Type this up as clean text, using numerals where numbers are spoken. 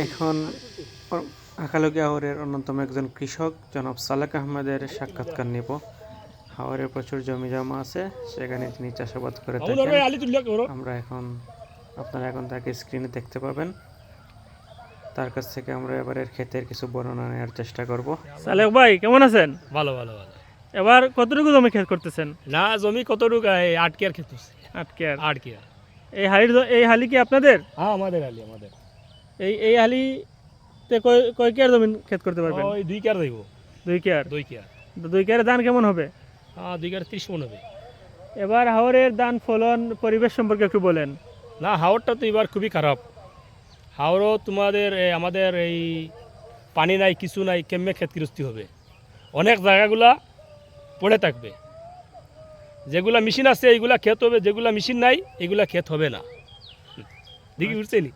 এখন আখালকি হাওরের অন্যতম একজন কৃষক জনাব সালেক আহমেদের সাক্ষাৎকার নেব। হাওরে প্রচুর জমি জমা আছে, সেখানে তিনি চাষাবাদ করে থাকেন। আমরা আপনারা এখন তাকে স্ক্রিনে দেখতে পাবেন। তার কাছ থেকে আমরা এবারের ক্ষেতের কিছু বর্ণনা নেওয়ার চেষ্টা করব। সালেক ভাই কেমন আছেন? ভালো ভালো ভালো। এবার কতটুকু জমি ক্ষেত করতেছেন? না জমি কতটুকু 8 কেয়ার খেত 8 কেয়ার। 8 কেয়ার। এই হালি কি আপনাদের? হ্যাঁ আমাদের আলি আমাদের। এই হালিতে কয় কেয়ার জমি ক্ষেত করতে পারবেন? ওই 2 কেয়ার দেব। 2 কেয়ার। 2 কেয়ার। 2 কেয়ারে ধান কেমন হবে? হ্যাঁ 2 কেয়ার 30 মণ হবে। এবার হাওরের ধান ফলন পরিবেশ সম্পর্কে একটু বলেন। না হাওরটা তো এবার খুবই খারাপ। হাওরও তোমাদের আমাদের এই পানি নাই কিছু নাই, কেমনে ক্ষতিগ্রস্ত হবে। অনেক জায়গাগুলা পড়ে থাকবে। যেগুলা মেশিন আছে এইগুলা ক্ষেত হবে, যেগুলা মেশিন নাই এগুলা ক্ষেত হবে না। দেখি উঠছে নি।